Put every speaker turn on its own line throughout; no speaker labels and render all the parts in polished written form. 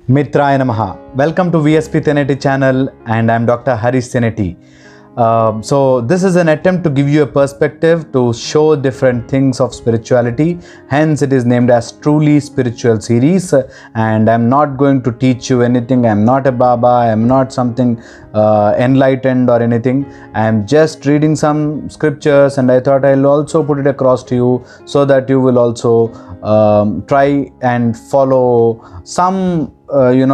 Mitraaya namaha. Welcome to VSPTenneti channel, and I'm Dr.Harish Tenneti. So this is an attempt to give you a perspective to show different things of spirituality. Hence it is named as Truly Spiritual Series, and I'm not going to teach you anything. I'm not a Baba. I'm not something enlightened or anything. I'm just reading some scriptures, and I thought I'll also put it across to you so that you will also try and follow some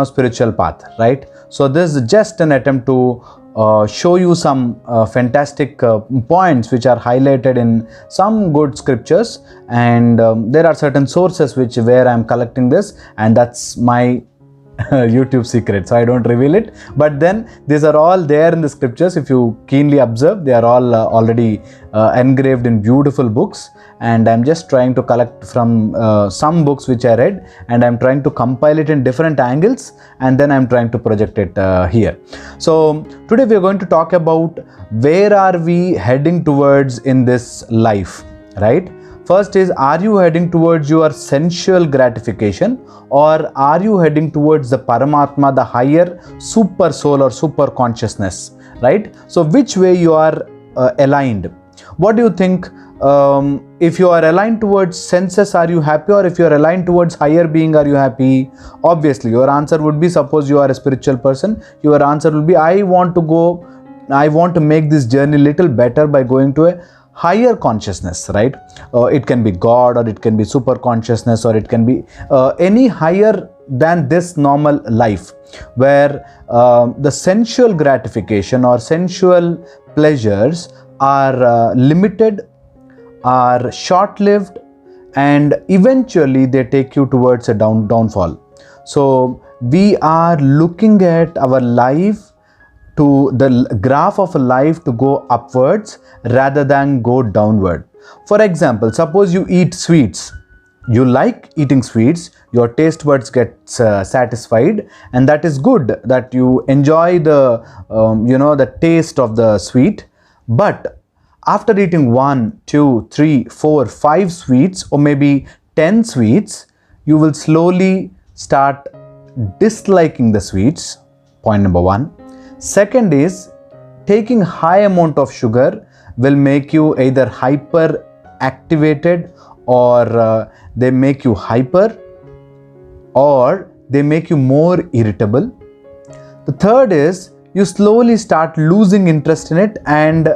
spiritual path, right? So this is just an attempt to show you some fantastic points which are highlighted in some good scriptures, and there are certain sources where I am collecting this, and that's my YouTube secret, so I don't reveal it. But then these are all there in the scriptures. If you keenly observe, they are all already engraved in beautiful books, and I'm just trying to collect from some books which I read, and I'm trying to compile it in different angles, and then I'm trying to project it here. So today we are going to talk about where are we heading towards in this life, right? First is, are you heading towards your sensual gratification, or are you heading towards the Paramatma, the higher super soul or super consciousness, right? So which way you are aligned? What do you think? If you are aligned towards senses, are you happy? Or if you are aligned towards higher being, are you happy? Obviously your answer would be, suppose you are a spiritual person, your answer will be, I want to make this journey little better by going to a higher consciousness, right? It can be God, or it can be super consciousness, or it can be any higher than this normal life, where the sensual gratification or sensual pleasures are limited, are short-lived, and eventually they take you towards a downfall. So we are looking at our life, to the graph of a life, to go upwards rather than go downward. For example, suppose you eat sweets. You like eating sweets, your taste buds get satisfied, and that is good, that you enjoy the the taste of the sweet. But after eating 1, 2, 3, 4, 5 sweets, or maybe 10 sweets, you will slowly start disliking the sweets. Point number 1. Second is, taking high amount of sugar will make you either hyper activated, or they make you hyper, or they make you more irritable. The third is, you slowly start losing interest in it, and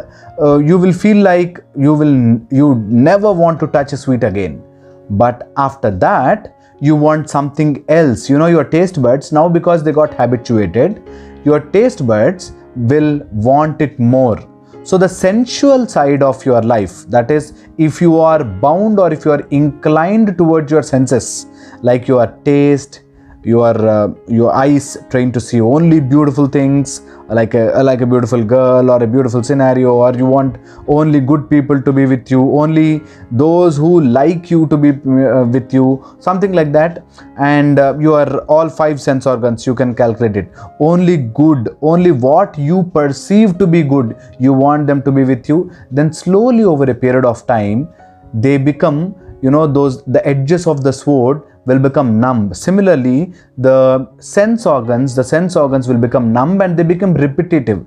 you will feel like you never want to touch a sweet again. But after that, you want something else. Your taste buds now, because they got habituated, your taste buds will want it more. So the sensual side of your life, that is, if you are bound or if you are inclined towards your senses, like your taste, your eyes trained to see only beautiful things, like a beautiful girl or a beautiful scenario, or you want only good people to be with you, only those who like you to be with you, something like that. And your all 5 sense organs, you can calculate it, only good, only what you perceive to be good, you want them to be with you. Then slowly over a period of time, they become, the edges of the sword will become numb. Similarly, the sense organs will become numb, and they become repetitive.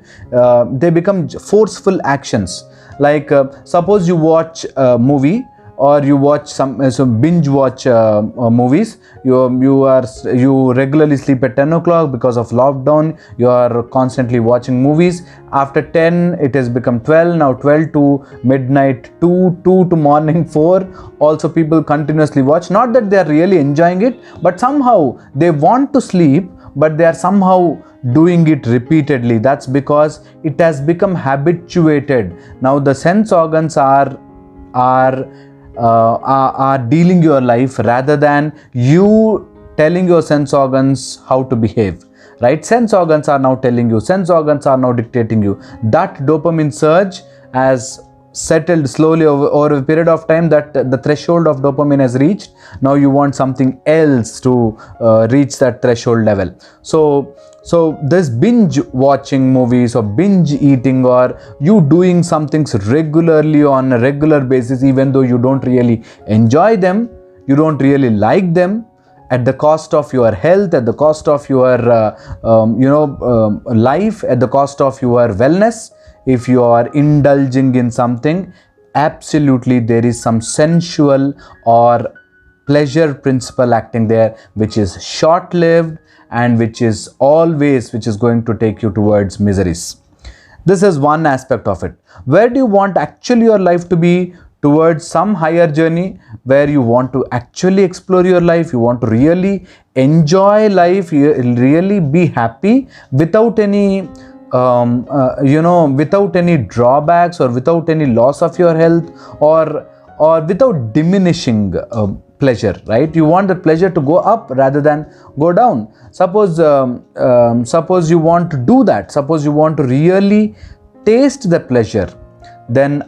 They become forceful actions. Like suppose you watch a movie, or you watch some binge watch movies. You regularly sleep at 10 o'clock because of lockdown. You are constantly watching movies. After 10, it has become 12. Now 12 to midnight 2 to morning 4. Also people continuously watch. Not that they are really enjoying it, but somehow they want to sleep, but they are somehow doing it repeatedly. That's because it has become habituated. Now the sense organs are dealing your life, rather than you telling your sense organs how to behave, right? Sense organs are now telling you, sense organs are now dictating you. That dopamine surge has settled slowly over a period of time, that the threshold of dopamine has reached. Now you want something else to reach that threshold level. So this binge watching movies, or binge eating, or you doing some things regularly on a regular basis, even though you don't really enjoy them, you don't really like them, at the cost of your health, at the cost of your life, at the cost of your wellness. If you are indulging in something, absolutely there is some sensual or pleasure principle acting there, which is short-lived and which is going to take you towards miseries. This is one aspect of it. Where do you want actually your life to be? Towards some higher journey where you want to actually explore your life, you want to really enjoy life, really be happy without any without any drawbacks or without any loss of your health or without diminishing pleasure, right? You want the pleasure to go up rather than go down. Suppose you want to do that, suppose you want to really taste the pleasure, then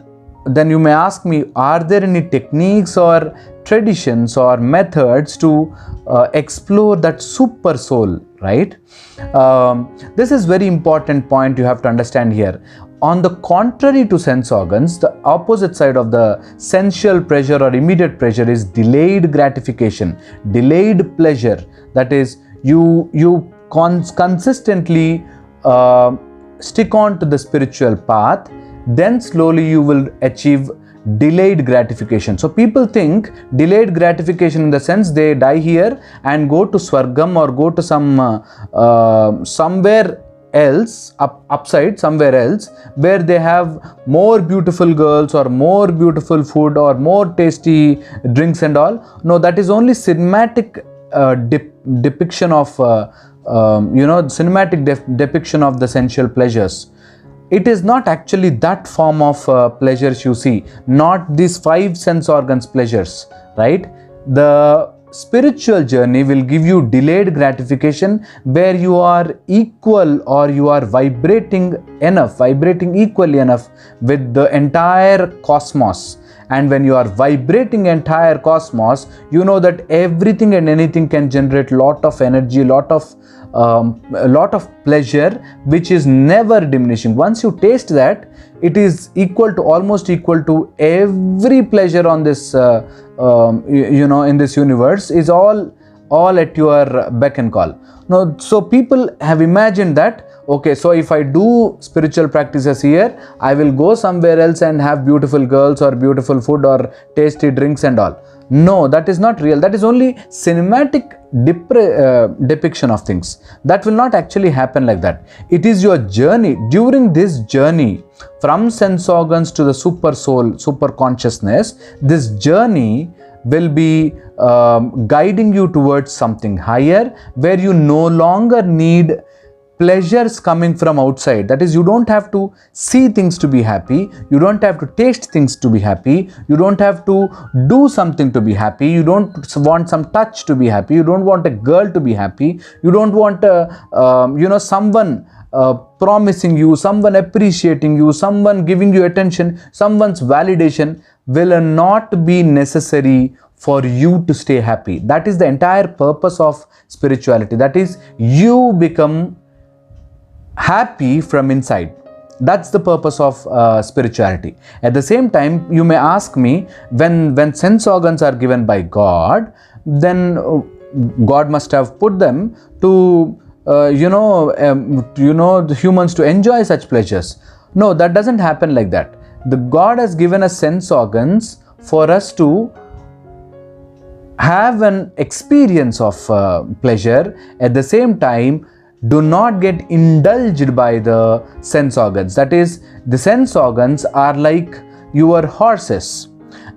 you may ask me, are there any techniques or traditions or methods to explore that super soul, right? This is very important point you have to understand here. On the contrary to sense organs, the opposite side of the sensual pleasure or immediate pleasure is delayed gratification, delayed pleasure. That is, you consistently stick on to the spiritual path, then slowly you will achieve delayed gratification. So people think delayed gratification in the sense they die here and go to Swargam or go to some somewhere else, upside somewhere else, where they have more beautiful girls or more beautiful food or more tasty drinks and all. No, that is only cinematic depiction of depiction of the sensual pleasures. It is not actually that form of pleasures you see, not these 5 sense organs pleasures, right? The spiritual journey will give you delayed gratification where you are equal or you are vibrating equally enough with the entire cosmos. And when you are vibrating entire cosmos, you know that everything and anything can generate lot of energy, lot of pleasure, which is never diminishing. Once you taste that, it is almost equal to every pleasure on this in this universe, is all at your beck and call. Now, so people have imagined that, okay, so if I do spiritual practices here, I will go somewhere else and have beautiful girls or beautiful food or tasty drinks and all. No, that is not real. That is only cinematic depiction of things. That will not actually happen like that. It is your journey. During this journey from sense organs to the super soul, super consciousness, this journey will be guiding you towards something higher, where you no longer need pleasures coming from outside. That is, you don't have to see things to be happy, you don't have to taste things to be happy, you don't have to do something to be happy, you don't want some touch to be happy, you don't want a girl to be happy, you don't want someone promising you, someone appreciating you, someone giving you attention, someone's validation will not be necessary for you to stay happy. That is the entire purpose of spirituality. That is, you become happy from inside. That's the purpose of spirituality. At the same time, you may ask me, when sense organs are given by God, then God must have put them to the humans to enjoy such pleasures. No, that doesn't happen like that. The God has given us sense organs for us to have an experience of pleasure. At the same time, do not get indulged by the sense organs. That is, the sense organs are like your horses,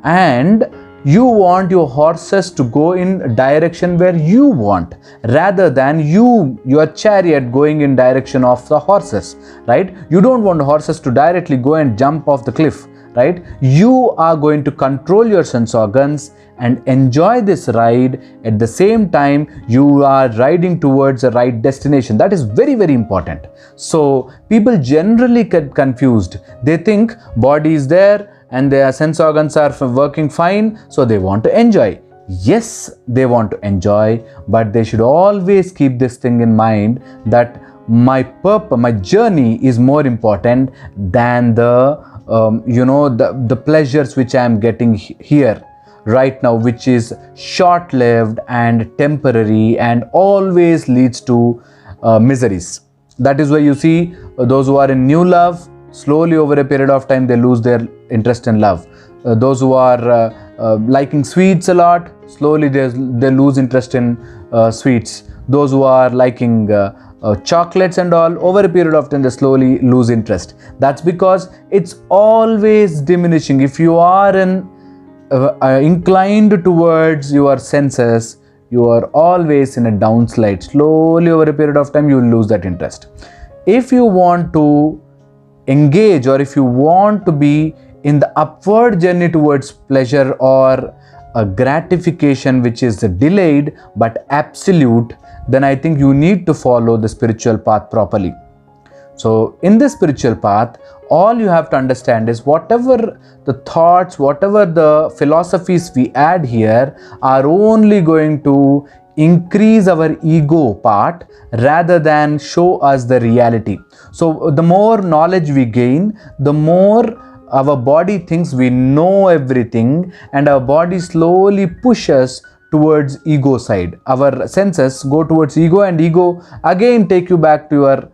and you want your horses to go in direction where you want, rather than your chariot going in direction of the horses, right? You don't want horses to directly go and jump off the cliff, right? You are going to control your sense organs and enjoy this ride. At the same time, you are riding towards the right destination. That is very, very important. So people generally get confused. They think body is there and their sense organs are working fine, so they want to enjoy. Yes, they want to enjoy, but they should always keep this thing in mind, that my purpose, my journey is more important than the pleasures which I am getting here. right now, which is short-lived and temporary and always leads to miseries. That is why you see those who are in new love, slowly over a period of time they lose their interest in love. Those who are liking sweets a lot, slowly they lose interest in sweets. Those who are liking chocolates and all, over a period of time they slowly lose interest. That's because it's always diminishing. If you are inclined towards your senses, you are always in a downslide. Slowly over a period of time you will lose that interest. If you want to engage, or if you want to be in the upward journey towards pleasure or a gratification which is delayed but absolute, then I think you need to follow the spiritual path properly. So in this spiritual path, all you have to understand is whatever the thoughts, whatever the philosophies we add here are only going to increase our ego part rather than show us the reality. So the more knowledge we gain, the more our body thinks we know everything, and our body slowly pushes towards ego side. Our senses go towards ego, and ego again take you back to your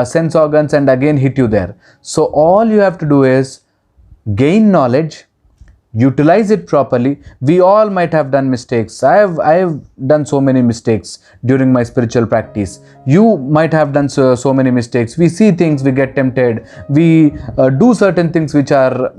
sense organs and again hit you there. So all you have to do is gain knowledge, utilize it properly. We all might have done mistakes. I have done so many mistakes during my spiritual practice. You might have done so many mistakes. We see things, we get tempted, we do certain things which are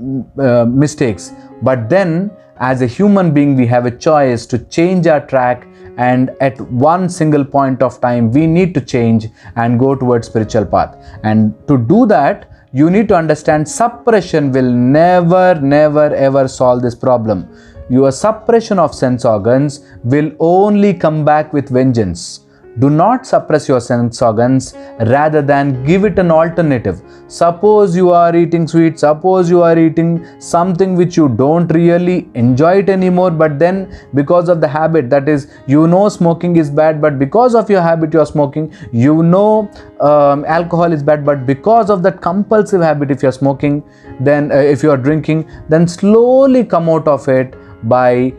mistakes. But then as a human being, we have a choice to change our track, and at one single point of time we need to change and go towards spiritual path. And to do that, you need to understand suppression will never ever solve this problem. Your suppression of sense organs will only come back with vengeance. Do not suppress your sense organs, rather than give it an alternative. Suppose you are eating sweets, suppose you are eating something which you don't really enjoy it anymore, but then because of the habit, that is, you know smoking is bad, but because of your habit you are smoking. You know alcohol is bad, but because of that compulsive habit, if you are smoking, then if you are drinking, then slowly come out of it by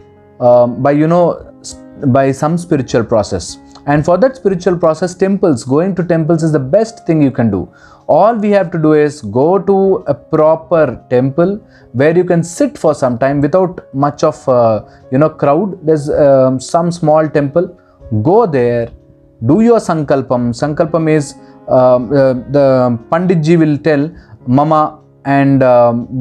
some spiritual process. And for that spiritual process, going to temples is the best thing you can do. All we have to do is go to a proper temple where you can sit for some time without much of crowd. There's some small temple. Go there, do your sankalpam. Sankalpam is the Panditji will tell mama, and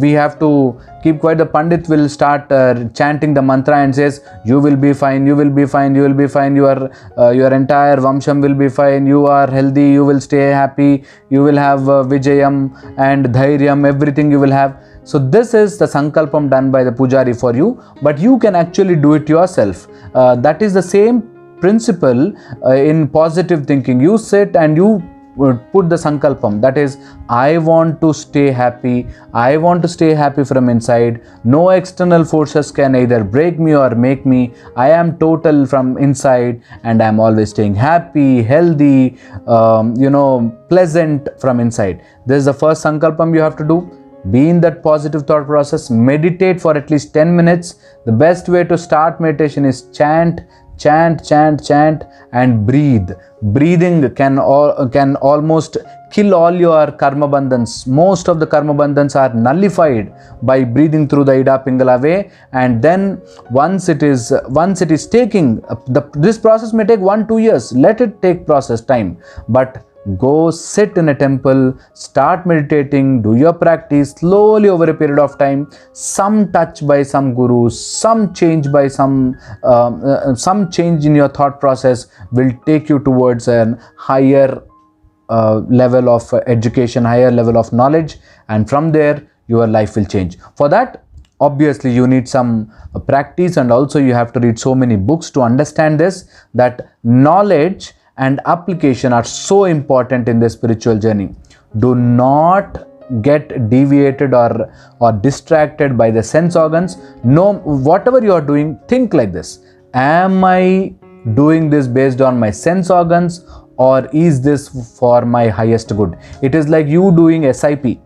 we have to keep quiet. The Pandit will start chanting the mantra and says, you will be fine, you will be fine, you will be fine, your entire Vamsham will be fine, you are healthy, you will stay happy, you will have Vijayam and Dhairyam, everything you will have. So this is the sankalpam done by the pujari for you, but you can actually do it yourself. That is the same principle in positive thinking. You sit and you put the sankalpam, that is, I want to stay happy, I want to stay happy from inside. No external forces can either break me or make me. I am total from inside, and I am always staying happy, healthy, pleasant from inside. This is the first sankalpam you have to do. Be in that positive thought process. Meditate for at least 10 minutes. The best way to start meditation is chant, and breathe. Breathing can almost kill all your karma bandhans. Most of the karma bandhans are nullified by breathing through the Ida Pingala way. And then once it is taking this process may take 1-2 years. Let it take process time, but go sit in a temple, start meditating, do your practice slowly over a period of time. Some touch by some guru, some change by some change in your thought process will take you towards a higher level of education, higher level of knowledge, and from there your life will change. For that, obviously you need some practice, and also you have to read so many books to understand this, that knowledge and application are so important in the spiritual journey. Do not get deviated or distracted by the sense organs. No, whatever you are doing, think like this: am I doing this based on my sense organs, or is this for my highest good? It is like you doing SIP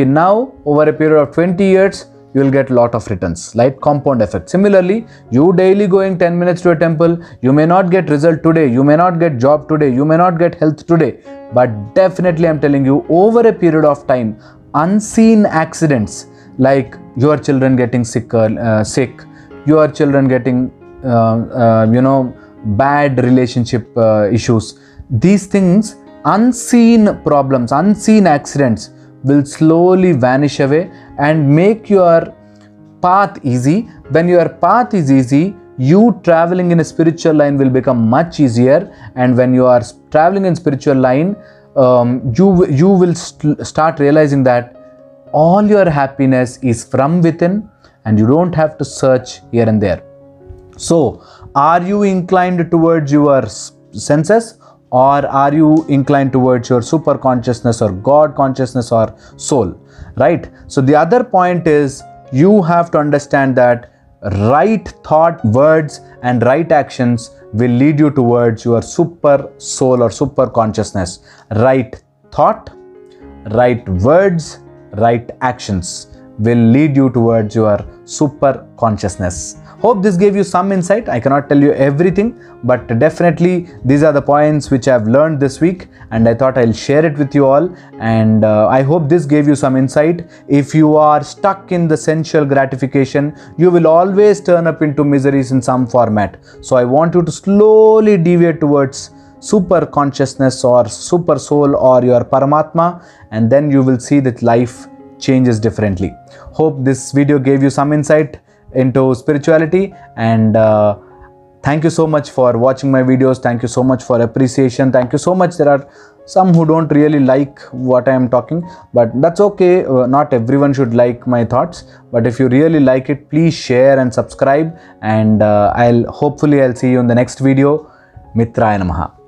now. Over a period of 20 years, you will get lot of returns, like compound effect. Similarly, you daily going 10 minutes to a temple, you may not get result today, you may not get job today, you may not get health today, but definitely I'm telling you, over a period of time, unseen accidents like your children getting sick, your children getting bad relationship issues, these things, unseen problems, unseen accidents will slowly vanish away and make your path easy. When your path is easy, you traveling in a spiritual line will become much easier, and when you are traveling in spiritual line, you will start realizing that all your happiness is from within and you don't have to search here and there. So, are you inclined towards your senses, or are you inclined towards your super consciousness or God consciousness or soul, right? So the other point is, you have to understand that right thought, words and right actions will lead you towards your super soul or super consciousness. Right thought, right words, right actions will lead you towards your super consciousness. Hope this gave you some insight. I cannot tell you everything, but definitely these are the points which I have learned this week, and I thought I'll share it with you all. And I hope this gave you some insight. If you are stuck in the sensual gratification, you will always turn up into miseries in some format. So I want you to slowly deviate towards super consciousness or super soul or your Paramatma, and then you will see that life changes differently. Hope this video gave you some insight into spirituality, and thank you so much for watching my videos. Thank you so much for appreciation. Thank you so much. There are some who don't really like what I am talking, but that's okay. Not everyone should like my thoughts, but if you really like it, please share and subscribe, and I'll see you in the next video. Mitraaya namaha.